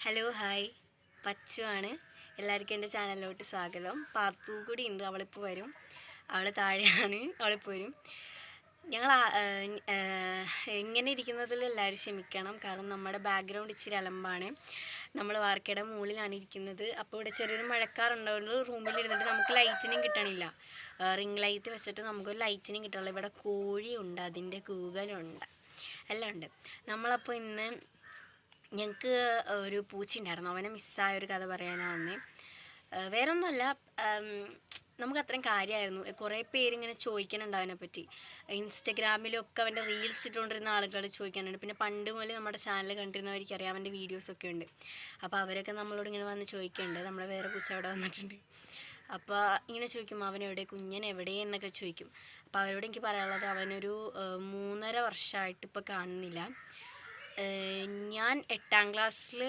Hello hi Pachu ആണ്. എല്ലാവർക്കും എൻ്റെ ചാനലിലോട്ട് സ്വാഗതം. പാത്തു കൂടി ഉണ്ട്, അവളിപ്പോൾ വരും. അവൾ താഴെയാണ്, അവളിപ്പോൾ വരും. ഞങ്ങൾ എങ്ങനെ ഇരിക്കുന്നതിൽ എല്ലാവരും ക്ഷമിക്കണം, കാരണം നമ്മുടെ ബാക്ക്ഗ്രൗണ്ട് ഇച്ചിരി അലമ്പാണ്. നമ്മൾ വാർക്കയുടെ മുകളിലാണ് ഇരിക്കുന്നത്. അപ്പോൾ ഇവിടെ ചെറിയൊരു മഴക്കാറുണ്ടതുകൊണ്ട് റൂമിലിരുന്നിട്ട് നമുക്ക് ലൈറ്റിനും കിട്ടണില്ല. റിംഗ് ലൈറ്റ് വെച്ചിട്ട് നമുക്കൊരു ലൈറ്റിനും കിട്ടണില്ല. ഇവിടെ കോഴിയുണ്ട്, അതിൻ്റെ കൂകലുണ്ട്, എല്ലാം ഉണ്ട്. നമ്മളപ്പോൾ ഇന്ന് ഞങ്ങൾക്ക് ഒരു പൂച്ച ഉണ്ടായിരുന്നു, അവനെ മിസ്സായ ഒരു കഥ പറയാനാണ് വന്നേ. വേറെ ഒന്നുമല്ല, നമുക്ക് അത്രയും കാര്യമായിരുന്നു. കുറേ പേരിങ്ങനെ ചോദിക്കാനുണ്ട് അവനെപ്പറ്റി. ഇൻസ്റ്റഗ്രാമിലൊക്കെ അവൻ്റെ റീൽസ് ഇട്ടുകൊണ്ടിരുന്ന ആളുകൾ ചോദിക്കാനുണ്ട്. പിന്നെ പണ്ട് മുതൽ നമ്മുടെ ചാനൽ കണ്ടിരുന്നവർക്ക് അറിയാം, അവൻ്റെ വീഡിയോസൊക്കെ ഉണ്ട്. അപ്പോൾ അവരൊക്കെ നമ്മളോട് ഇങ്ങനെ വന്ന് ചോദിക്കുന്നുണ്ട്, നമ്മളെ വേറെ പൂച്ച അവിടെ വന്നിട്ടുണ്ട്. അപ്പോൾ ഇങ്ങനെ ചോദിക്കും, അവനെവിടെ, കുഞ്ഞനെവിടെ എന്നൊക്കെ ചോദിക്കും. അപ്പോൾ അവരോട് എനിക്ക് പറയാനുള്ളത്, അവനൊരു 3.5 വർഷമായിട്ട് ഇപ്പോൾ കാണുന്നില്ല. ഞാൻ 8ാം ക്ലാസ്സിൽ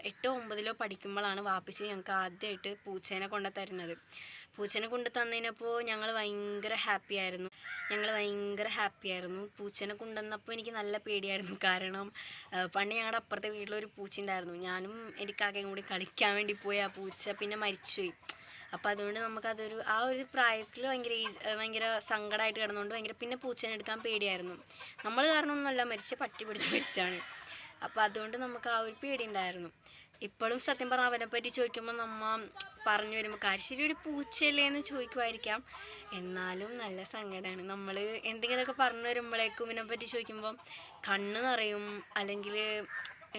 8-9 പഠിക്കുമ്പോഴാണ് വാപ്പിച്ച് ഞങ്ങൾക്ക് ആദ്യമായിട്ട് പൂച്ചേനെ കൊണ്ട് തരുന്നത്. പൂച്ചേനെ കൊണ്ട് തന്നതിനപ്പോൾ ഞങ്ങൾ ഭയങ്കര ഹാപ്പി ആയിരുന്നു. പൂച്ചേനെ കൊണ്ടുവന്നപ്പോൾ എനിക്ക് നല്ല പേടിയായിരുന്നു. കാരണം പണ്ട് ഞങ്ങളുടെ അപ്പുറത്തെ വീട്ടിലൊരു പൂച്ച ഉണ്ടായിരുന്നു. ഞാനും എനിക്കാകെയും കൂടി കളിക്കാൻ വേണ്ടി പോയി. ആ പൂച്ച പിന്നെ മരിച്ചുപോയി. അപ്പോൾ അതുകൊണ്ട് നമുക്കതൊരു ആ ഒരു പ്രായത്തിൽ ഭയങ്കര സങ്കടമായിട്ട് കിടന്നുകൊണ്ട് പിന്നെ പൂച്ചേനെ എടുക്കാൻ പേടിയായിരുന്നു. നമ്മൾ കാരണമൊന്നുമല്ല, പട്ടി പിടിച്ച് മരിച്ചാണ്. അപ്പോൾ അതുകൊണ്ട് നമുക്ക് ആ ഒരു പേടി ഉണ്ടായിരുന്നു. ഇപ്പോഴും സത്യം പറഞ്ഞാൽ അവനെപ്പറ്റി ചോദിക്കുമ്പോൾ നമ്മ പറഞ്ഞു വരുമ്പോൾ കാശ്ശേരി ഒരു പൂച്ചയല്ലേ എന്ന് ചോദിക്കുമായിരിക്കാം. എന്നാലും നല്ല സങ്കടമാണ്. നമ്മൾ എന്തെങ്കിലുമൊക്കെ പറഞ്ഞു വരുമ്പോഴേക്കും ഇതിനെപ്പറ്റി ചോദിക്കുമ്പോൾ കണ്ണ് നിറയും, അല്ലെങ്കിൽ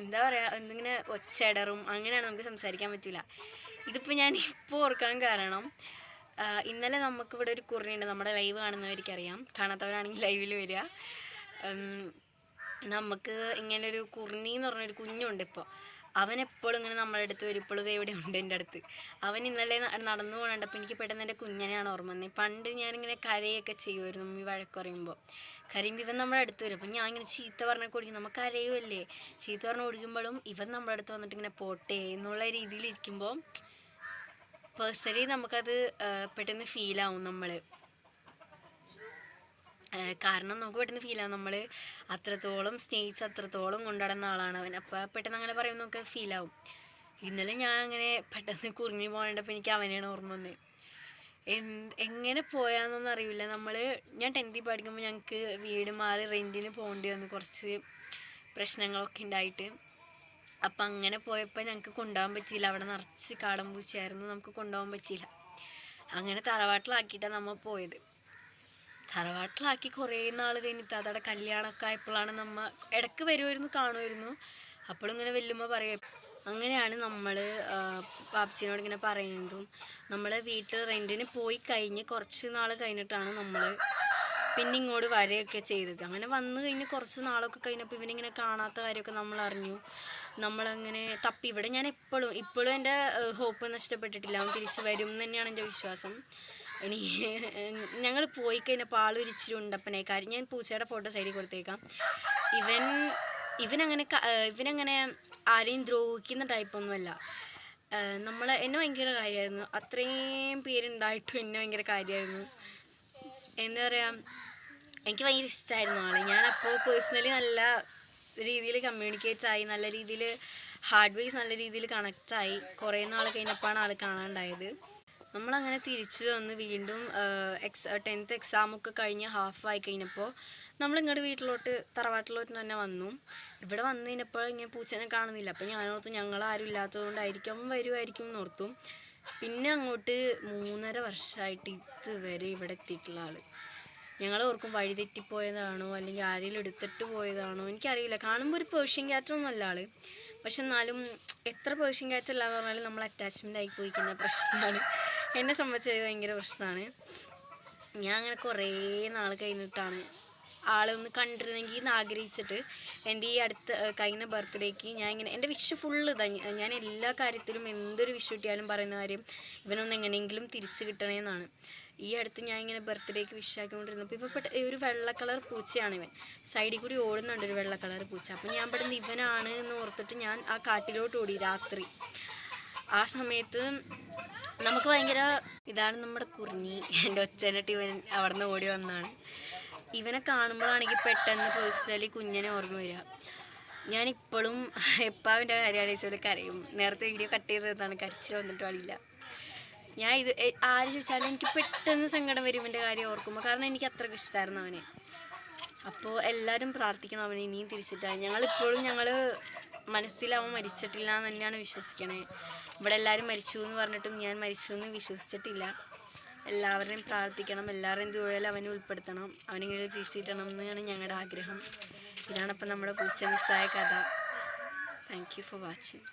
എന്താ പറയുക, എന്തിങ്ങനെ ഒച്ചയിടറും, അങ്ങനെയാണ് നമുക്ക് സംസാരിക്കാൻ പറ്റില്ല. ഇതിപ്പോൾ ഞാൻ ഇപ്പോൾ ഓർക്കാൻ കാരണം, ഇന്നലെ നമുക്കിവിടെ ഒരു കുറിയുണ്ട്. നമ്മുടെ ലൈവ് കാണുന്നവർക്കറിയാം, കാണാത്തവരാണെങ്കിൽ ലൈവിൽ വരിക. നമുക്ക് ഇങ്ങനൊരു കുർണി എന്ന് പറഞ്ഞൊരു കുഞ്ഞുണ്ട്. ഇപ്പോൾ അവനെപ്പോഴും ഇങ്ങനെ നമ്മുടെ അടുത്ത് വരും. ഇപ്പോഴും ഇവിടെ ഉണ്ട് എൻ്റെ അടുത്ത്. അവൻ ഇന്നലെ നടന്നു പോകണ്ടപ്പോൾ എനിക്ക് പെട്ടെന്ന് എൻ്റെ കുഞ്ഞനെയാണ് ഓർമ്മ വന്നത്. പണ്ട് ഞാനിങ്ങനെ കരയൊക്കെ ചെയ്യുമായിരുന്നു, മമ്മി വഴക്ക് പറയുമ്പോൾ. കരയുമ്പോൾ ഇവൻ നമ്മുടെ അടുത്ത് വരും. അപ്പം ഞാൻ ഇങ്ങനെ ചീത്ത പറഞ്ഞൊക്കെ ഓടിക്കും. നമുക്ക് കരയുമല്ലേ, ചീത്ത പറഞ്ഞ് ഓടിക്കുമ്പോഴും ഇവൻ നമ്മുടെ അടുത്ത് വന്നിട്ട് ഇങ്ങനെ പോട്ടെ എന്നുള്ള രീതിയിലിരിക്കുമ്പോൾ പേഴ്സണലി നമുക്കത് പെട്ടെന്ന് ഫീലാവും. കാരണം നമുക്ക് പെട്ടെന്ന് ഫീലാവും, നമ്മൾ അത്രത്തോളം സ്നേഹിച്ച് അത്രത്തോളം കൊണ്ടുനടന്ന ആളാണ് അവൻ. അപ്പോൾ പെട്ടെന്ന് അങ്ങനെ പറയുമ്പോൾ നമുക്ക് ഫീലാവും. ഇന്നലെ ഞാൻ അങ്ങനെ പെട്ടെന്ന് കുറുങ്ങി പോകേണ്ടപ്പോൾ എനിക്ക് അവനെയാണ് ഓർമ്മ വന്നത്. എങ്ങനെ പോയാന്നൊന്നും അറിയില്ല. ഞാൻ 10th പഠിക്കുമ്പോൾ ഞങ്ങൾക്ക് വീട് മാറി റെൻറ്റിന് പോകേണ്ടി വന്നു, കുറച്ച് പ്രശ്നങ്ങളൊക്കെ ഉണ്ടായിട്ട്. അപ്പം അങ്ങനെ പോയപ്പോൾ ഞങ്ങൾക്ക് കൊണ്ടുപോകാൻ പറ്റിയില്ല. അവിടെ നിറച്ച് കാടൻ പൂച്ചയായിരുന്നു, നമുക്ക് കൊണ്ടുപോകാൻ പറ്റിയില്ല. അങ്ങനെ തറവാട്ടിലാക്കിയിട്ടാണ് നമ്മൾ പോയത്. തറവാട്ടിലാക്കി കുറേ നാൾ കഴിഞ്ഞിട്ട് അതവിടെ കല്യാണമൊക്കെ ആയപ്പോഴാണ് നമ്മൾ ഇടയ്ക്ക് വരുമായിരുന്നു, കാണുമായിരുന്നു. അപ്പോഴും ഇങ്ങനെ വെല്ലുമ്പോൾ പറയും. അങ്ങനെയാണ് നമ്മൾ പാപ്പച്ചിനോട് ഇങ്ങനെ പറയുന്നതും. നമ്മൾ വീട്ടിൽ റെൻറ്റിന് പോയി കഴിഞ്ഞ് കുറച്ച് നാൾ കഴിഞ്ഞിട്ടാണ് നമ്മൾ പിന്നെ ഇങ്ങോട്ട് വരെയൊക്കെ ചെയ്തത്. അങ്ങനെ വന്നു കഴിഞ്ഞ് കുറച്ച് നാളൊക്കെ കഴിഞ്ഞപ്പോൾ ഇവനിങ്ങനെ കാണാത്ത കാര്യമൊക്കെ നമ്മൾ അറിഞ്ഞു. നമ്മളങ്ങനെ തപ്പി. ഇവിടെ ഞാൻ ഇപ്പോഴും എൻ്റെ ഹോപ്പ് നഷ്ടപ്പെട്ടിട്ടില്ല, അവൻ തിരിച്ച് വരും എന്ന് തന്നെയാണ് എൻ്റെ വിശ്വാസം. ഇനി ഞങ്ങൾ പോയി കഴിഞ്ഞപ്പോൾ ആളൊരിച്ചിരി ഉണ്ടപ്പനെ കാര്യം. ഞാൻ പൂച്ചയുടെ ഫോട്ടോ സൈഡിൽ കൊടുത്തേക്കാം. ഇവനങ്ങനെ ആരെയും ദ്രോഹിക്കുന്ന ടൈപ്പൊന്നുമല്ല. എന്നെ ഭയങ്കര കാര്യമായിരുന്നു. അത്രയും പേരുണ്ടായിട്ടും എന്നെ ഭയങ്കര കാര്യമായിരുന്നു. എന്താ പറയുക, എനിക്ക് ഭയങ്കര ഇഷ്ടമായിരുന്നു ആൾ. ഞാനപ്പോൾ പേഴ്സണലി നല്ല രീതിയിൽ കമ്മ്യൂണിക്കേറ്റ് ആയി, നല്ല രീതിയിൽ ഹാർഡ് വൈസ് നല്ല രീതിയിൽ കണക്റ്റായി. കുറേ നാൾ കഴിഞ്ഞപ്പോഴാണ് ആൾ കാണാണ്ടായത്. നമ്മളങ്ങനെ തിരിച്ചു വന്ന് വീണ്ടും 10th എക്സാമൊക്കെ കഴിഞ്ഞ് ഹാഫായി കഴിഞ്ഞപ്പോൾ നമ്മളിങ്ങോട്ട് തറവാട്ടിലോട്ട് തന്നെ വന്നു. ഇവിടെ വന്നു കഴിഞ്ഞപ്പോൾ ഇങ്ങനെ പൂച്ചനെ കാണുന്നില്ല. അപ്പോൾ ഞാനോർത്തു ഞങ്ങളാരും ഇല്ലാത്തതുകൊണ്ടായിരിക്കും, അവൻ വരുമായിരിക്കും എന്നോർത്തു. പിന്നെ അങ്ങോട്ട് 3.5 വർഷമായിട്ട് ഇതുവരെ ഇവിടെ എത്തിയിട്ടുള്ള ആൾ. ഞങ്ങൾ ഓർക്കും വഴി തെറ്റിപ്പോയതാണോ അല്ലെങ്കിൽ ആരെങ്കിലും എടുത്തിട്ട് പോയതാണോ എനിക്കറിയില്ല. കാണുമ്പോൾ ഒരു പേർഷ്യൻ ക്യാറ്റൊന്നും അല്ല ആൾ. പക്ഷെ എന്നാലും എത്ര പേർഷ്യൻ ക്യാറ്റ് അല്ലാന്ന് പറഞ്ഞാലും നമ്മൾ അറ്റാച്ച്മെൻ്റ് ആയി പോയിക്കുന്ന പ്രശ്നമാണ്. എന്നെ സംബന്ധിച്ചത് ഭയങ്കര പ്രശ്നമാണ്. ഞാൻ അങ്ങനെ കുറേ നാൾ കഴിഞ്ഞിട്ടാണ് ആളെ ഒന്ന് കണ്ടിരുന്നെങ്കിൽ എന്ന് ആഗ്രഹിച്ചിട്ട് എൻ്റെ ഈ കഴിഞ്ഞ ബർത്ത്ഡേക്ക് എൻ്റെ വിഷ് ഫുള്ള് ഇതാണ്. ഞാൻ എല്ലാ കാര്യത്തിലും എന്തൊരു വിഷ് കിട്ടിയാലും പറയുന്ന കാര്യം ഇവനൊന്ന് എങ്ങനെയെങ്കിലും തിരിച്ച് കിട്ടണമെന്നാണ്. ഈ അടുത്ത് ഞാൻ ഇങ്ങനെ ബർത്ത്ഡേക്ക് വിഷാക്കിക്കൊണ്ടിരുന്നപ്പോൾ ഇപ്പോൾ ഒരു വെള്ള കളർ പൂച്ചയാണ് ഇവൻ. സൈഡിൽ കൂടി ഓടുന്നുണ്ട് ഒരു വെള്ള കളർ പൂച്ച. അപ്പം ഞാൻ പെട്ടെന്ന് ഇവനാണ് എന്ന് ഓർത്തിട്ട് ഞാൻ ആ കാട്ടിലോട്ട് ഓടി രാത്രി. ആ സമയത്ത് നമുക്ക് ഭയങ്കര ഇതാണ് നമ്മുടെ കുറിഞ്ഞി. എൻ്റെ ഒച്ചനിട്ട് ഇവൻ അവിടെ നിന്ന് ഓടി വന്നതാണ്. ഇവനെ കാണുമ്പോഴാണെങ്കിൽ പെട്ടെന്ന് പേഴ്സണലി കുഞ്ഞിനെ ഓർമ്മ വരിക. ഞാനിപ്പോഴും എപ്പോൾ അവൻ്റെ കാര്യം ആലോചിച്ചത് കരയും. നേരത്തെ വീഡിയോ കട്ട് ചെയ്തതാണ്, കരച്ചിൽ വന്നിട്ട് പാടില്ല. ഞാൻ ഇത് ആര് ചോദിച്ചാലും എനിക്ക് പെട്ടെന്ന് സങ്കടം വരും എൻ്റെ കാര്യം ഓർക്കുമ്പോൾ. കാരണം എനിക്ക് അത്രയ്ക്ക് ഇഷ്ടമായിരുന്നു അവനെ. അപ്പോൾ എല്ലാവരും പ്രാർത്ഥിക്കണം അവനെ ഇനിയും തിരിച്ചിട്ടാണ്. ഞങ്ങളിപ്പോഴും മനസ്സിൽ അവൻ മരിച്ചിട്ടില്ല എന്ന് തന്നെയാണ് വിശ്വസിക്കണേ. ഇവിടെ എല്ലാവരും മരിച്ചു എന്ന് പറഞ്ഞിട്ടും ഞാൻ മരിച്ചു എന്ന് വിശ്വസിച്ചിട്ടില്ല. എല്ലാവരുടെയും പ്രാർത്ഥിക്കണം, എല്ലാവരുടെയും ദുആയിൽ അവനെ ഉൾപ്പെടുത്തണം, അവനെങ്ങനെ തിരിച്ചിട്ടണം എന്നാണ് ഞങ്ങളുടെ ആഗ്രഹം. ഇതാണിപ്പോൾ നമ്മുടെ പൂച്ച മിസ്സായ കഥ. Thank you for watching.